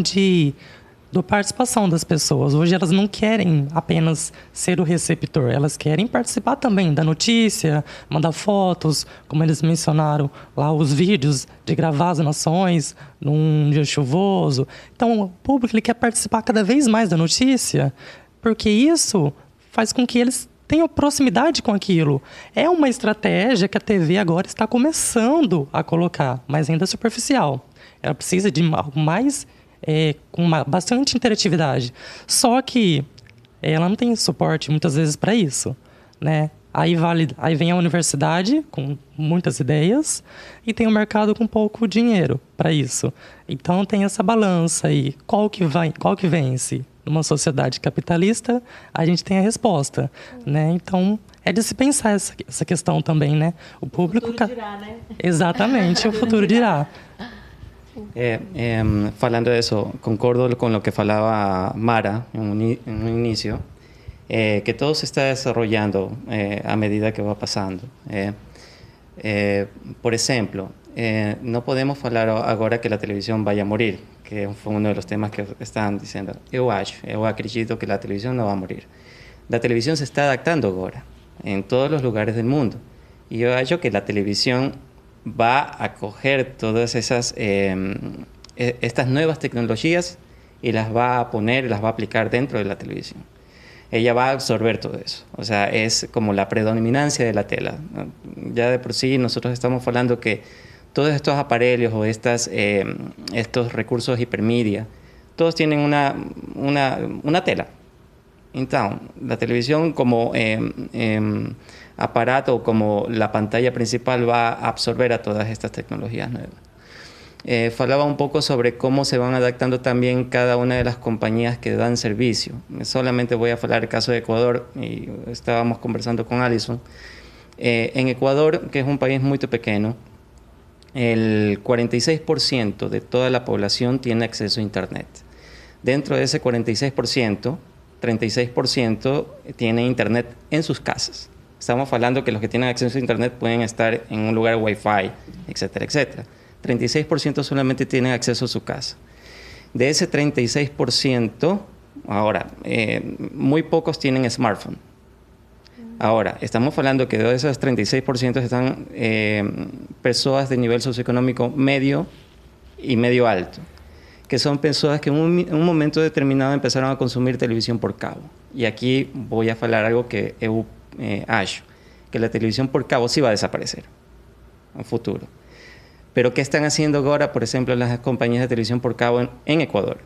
da participação das pessoas. Hoje elas não querem apenas ser o receptor, elas querem participar também da notícia, mandar fotos, como eles mencionaram lá, os vídeos de gravar as nações num dia chuvoso. Então o público ele quer participar cada vez mais da notícia, porque isso faz com que eles tenham proximidade com aquilo. É uma estratégia que a TV agora está começando a colocar, mas ainda superficial. Ela precisa de algo mais com bastante interatividade. Só que ela não tem suporte muitas vezes para isso, né? Aí vem a universidade com muitas ideias e tem o mercado com pouco dinheiro para isso. Então tem essa balança aí. Qual que vence? numa sociedade capitalista, a gente tem a resposta, né? Então, é de se pensar essa questão também, né? O público... O futuro dirá, né? Exatamente, o futuro dirá. Falando de eso, concordo con lo que falaba Mara en un inicio, que todo se está desarrollando a medida que va pasando. Por ejemplo, no podemos falar agora que a televisão vai morrer, que foi um dos temas que estavam dizendo. Eu acredito que a televisão não vai morrer. A televisão se está adaptando agora, em todos os lugares do mundo. E eu acho que a televisão va a coger todas esas estas nuevas tecnologías y las va a poner, las va a aplicar dentro de la televisión. Ella va a absorber todo eso. O sea, es como la predominancia de la tela. Ya de por sí nosotros estamos hablando que todos estos aparelhos o estos recursos hipermedia, todos tienen una tela. Entonces, la televisión como aparato, como la pantalla principal, va a absorber a todas estas tecnologías nuevas. Falaba un poco sobre cómo se van adaptando también cada una de las compañías que dan servicio. Solamente voy a hablar del caso de Ecuador, y estábamos conversando con Alison. En Ecuador, que es un país muy pequeño, el 46% de toda la población tiene acceso a Internet. Dentro de ese 46%, 36% tiene Internet en sus casas. Estamos hablando que los que tienen acceso a Internet pueden estar en un lugar Wi-Fi, etcétera, etcétera. 36% solamente tienen acceso a su casa. De ese 36%, ahora, muy pocos tienen smartphone. Ahora, estamos hablando que de esos 36% están personas de nivel socioeconómico medio y medio alto, que son personas que en un momento determinado empezaron a consumir televisión por cabo. Y aquí voy a hablar algo que acho, que la televisión por cabo sí va a desaparecer en futuro. Pero ¿qué están haciendo ahora, por ejemplo, las compañías de televisión por cabo en Ecuador?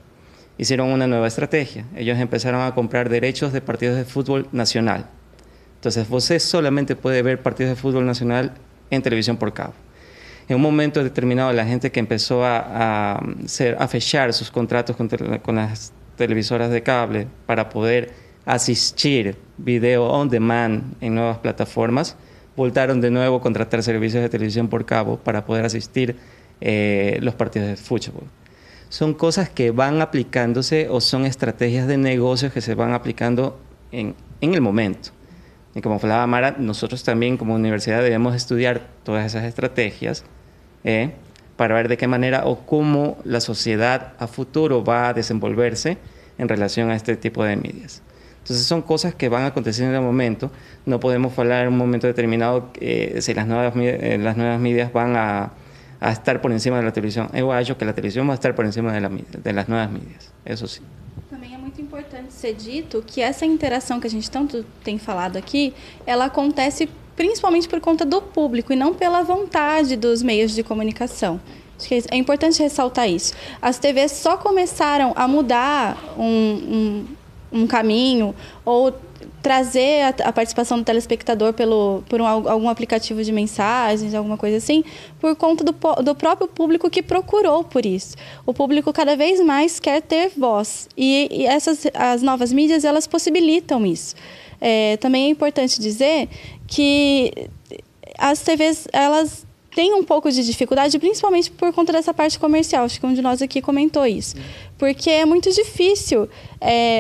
Hicieron una nueva estrategia. Ellos empezaron a comprar derechos de partidos de fútbol nacional. Entonces, usted solamente puede ver partidos de fútbol nacional en televisión por cabo. En un momento determinado, la gente que empezó a fechar sus contratos con las televisoras de cable para poder asistir video on demand en nuevas plataformas, voltaron de nuevo a contratar servicios de televisión por cabo para poder asistir los partidos de fútbol. Son cosas que van aplicándose o son estrategias de negocios que se van aplicando en el momento. Y como hablaba Mara, nosotros también como universidad debemos estudiar todas esas estrategias para ver de qué manera o cómo la sociedad a futuro va a desenvolverse en relación a este tipo de medios. Entonces son cosas que van aconteciendo en el momento. No podemos hablar en un momento determinado si las nuevas medias van a estar por encima de la televisión. Eu acho que la televisión va a estar por encima de las nuevas medias, eso sí. Também é muito importante ser dito que essa interação que a gente tanto tem falado aqui, ela acontece principalmente por conta do público e não pela vontade dos meios de comunicação. Acho que é importante ressaltar isso. As TVs só começaram a mudar um caminho ou trazer a participação do telespectador por algum aplicativo de mensagens, alguma coisa assim, por conta do próprio público que procurou por isso. O público cada vez mais quer ter voz e as novas mídias, elas possibilitam isso. Também é importante dizer que as TVs, elas têm um pouco de dificuldade, principalmente por conta dessa parte comercial. Acho que um de nós aqui comentou isso. Porque é muito difícil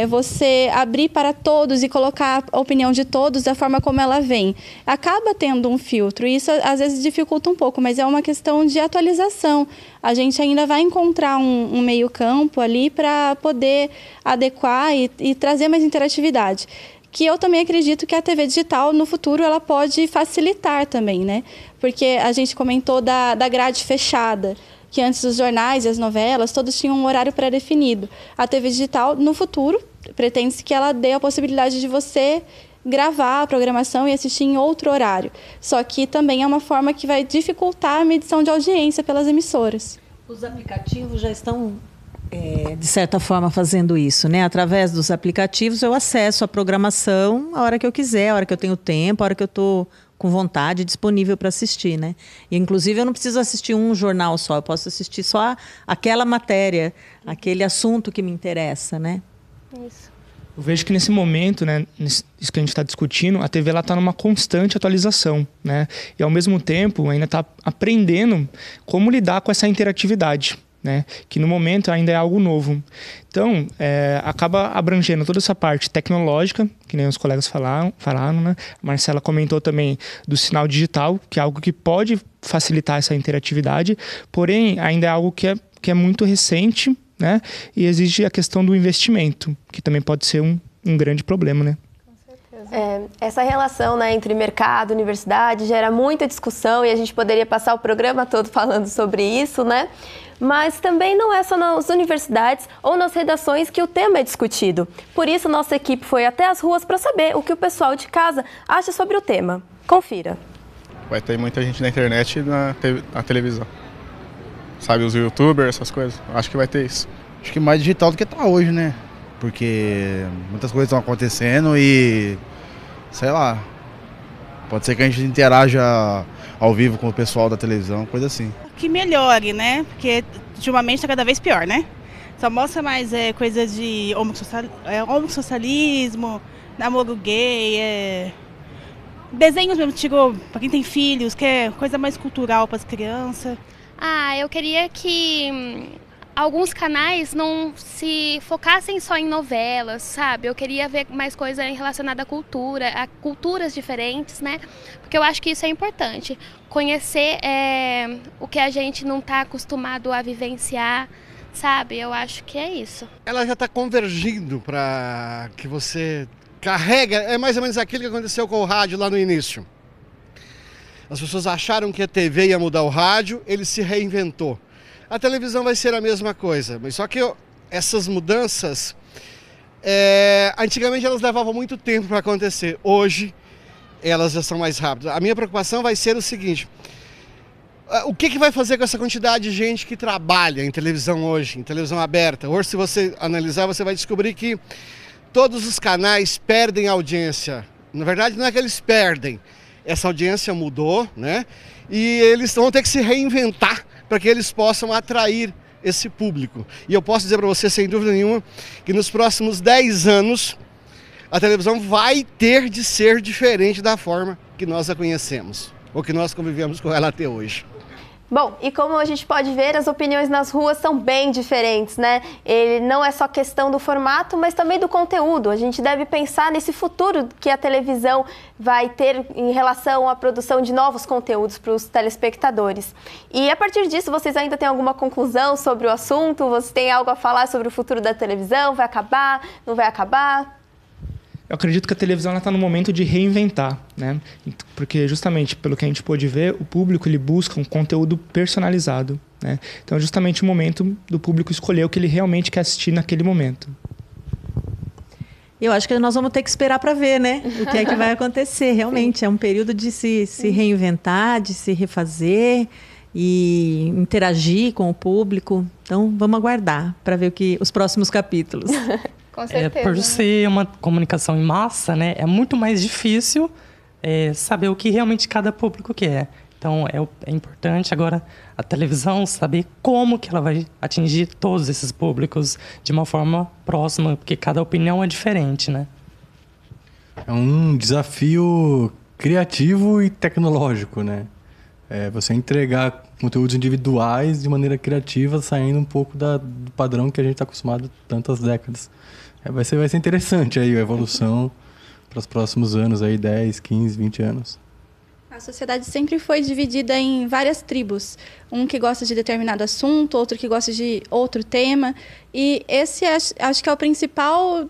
você abrir para todos e colocar a opinião de todos da forma como ela vem. Acaba tendo um filtro, e isso às vezes dificulta um pouco, mas é uma questão de atualização. A gente ainda vai encontrar um meio campo ali para poder adequar e trazer mais interatividade. Que eu também acredito que a TV digital, no futuro, ela pode facilitar também, né? Porque a gente comentou da grade fechada, que antes os jornais e as novelas, todos tinham um horário pré-definido. A TV digital, no futuro, pretende-se que ela dê a possibilidade de você gravar a programação e assistir em outro horário. Só que também é uma forma que vai dificultar a medição de audiência pelas emissoras. Os aplicativos já estão... de certa forma, fazendo isso, né? Através dos aplicativos, eu acesso a programação a hora que eu quiser, a hora que eu tenho tempo, a hora que eu estou com vontade, disponível para assistir, né? E, inclusive, eu não preciso assistir um jornal só, eu posso assistir só aquela matéria, aquele assunto que me interessa, né? Isso. Eu vejo que nesse momento, né, isso que a gente está discutindo, a TV está numa constante atualização, né? E ao mesmo tempo ainda está aprendendo como lidar com essa interatividade, né? Que no momento ainda é algo novo. Então, acaba abrangendo toda essa parte tecnológica, que nem os colegas falaram, né? A Marcela comentou também do sinal digital, que é algo que pode facilitar essa interatividade, porém ainda é algo que é muito recente, né? E exige a questão do investimento, que também pode ser um grande problema, né? Essa relação, né, entre mercado e universidade gera muita discussão e a gente poderia passar o programa todo falando sobre isso, né? Mas também não é só nas universidades ou nas redações que o tema é discutido. Por isso, nossa equipe foi até as ruas para saber o que o pessoal de casa acha sobre o tema. Confira. Vai ter muita gente na internet e na televisão. Sabe, os youtubers, essas coisas. Acho que vai ter isso. Acho que mais digital do que tá hoje, né? Porque muitas coisas estão acontecendo e, sei lá, pode ser que a gente interaja ao vivo com o pessoal da televisão, coisa assim. Que melhore, né? Porque ultimamente tá cada vez pior, né? Só mostra mais coisas de homossocialismo, namoro gay, desenhos mesmo, tipo, pra quem tem filhos, que é coisa mais cultural para as crianças. Eu queria que alguns canais não se focassem só em novelas, sabe? Eu queria ver mais coisa relacionada à cultura, a culturas diferentes, né? Porque eu acho que isso é importante. Conhecer o que a gente não está acostumado a vivenciar, sabe? Eu acho que é isso. Ela já está convergindo para que você carrega, é mais ou menos aquilo que aconteceu com o rádio lá no início. As pessoas acharam que a TV ia mudar o rádio, ele se reinventou. A televisão vai ser a mesma coisa, mas só que essas mudanças, antigamente elas levavam muito tempo para acontecer, hoje elas já são mais rápidas. A minha preocupação vai ser o seguinte, o que vai fazer com essa quantidade de gente que trabalha em televisão hoje, em televisão aberta? Hoje, se você analisar, você vai descobrir que todos os canais perdem audiência. Na verdade, não é que eles perdem, essa audiência mudou, né? E eles vão ter que se reinventar para que eles possam atrair esse público. E eu posso dizer para você, sem dúvida nenhuma, que nos próximos 10 anos a televisão vai ter de ser diferente da forma que nós a conhecemos, ou que nós convivemos com ela até hoje. Bom, e como a gente pode ver, as opiniões nas ruas são bem diferentes, né? Ele não é só questão do formato, mas também do conteúdo. A gente deve pensar nesse futuro que a televisão vai ter em relação à produção de novos conteúdos para os telespectadores. E a partir disso, vocês ainda têm alguma conclusão sobre o assunto? Você tem algo a falar sobre o futuro da televisão? Vai acabar? Não vai acabar? Eu acredito que a televisão está no momento de reinventar, né? Porque justamente pelo que a gente pôde ver, o público ele busca um conteúdo personalizado, né? Então é justamente o momento do público escolher o que ele realmente quer assistir naquele momento. Eu acho que nós vamos ter que esperar para ver, né? O que é que vai acontecer. Realmente é um período de se reinventar, de se refazer e interagir com o público. Então vamos aguardar para ver os próximos capítulos. Com certeza. Por ser uma comunicação em massa, né, é muito mais difícil saber o que realmente cada público quer. Então, é importante agora a televisão saber como que ela vai atingir todos esses públicos de uma forma próxima, porque cada opinião é diferente, né? É um desafio criativo e tecnológico, né? Você entregar conteúdos individuais de maneira criativa, saindo um pouco do padrão que a gente está acostumado tantas décadas. Vai ser interessante aí a evolução para os próximos anos, aí 10, 15, 20 anos. A sociedade sempre foi dividida em várias tribos. Um que gosta de determinado assunto, outro que gosta de outro tema. E esse acho que é a principal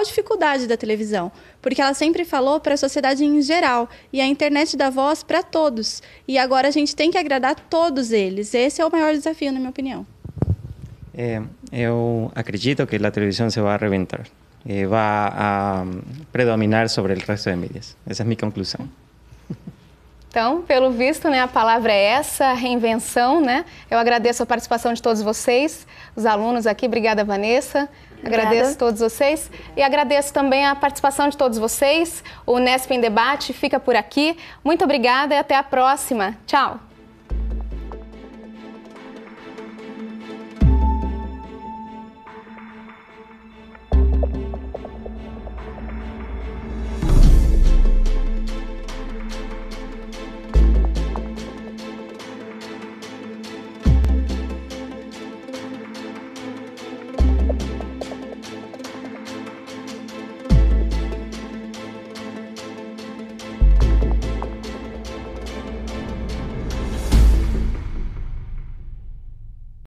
dificuldade da televisão. Porque ela sempre falou para a sociedade em geral. E a internet dá voz para todos. E agora a gente tem que agradar todos eles. Esse é o maior desafio, na minha opinião. Eu acredito que a televisão se vai reinventar. Vai predominar sobre o resto das mídias. Essa é a minha conclusão. Então, pelo visto, né, a palavra é essa, reinvenção, né? Eu agradeço a participação de todos vocês, os alunos aqui. Obrigada, Vanessa. Obrigada. Agradeço a todos vocês. E agradeço também a participação de todos vocês. O Unesp em Debate fica por aqui. Muito obrigada e até a próxima. Tchau!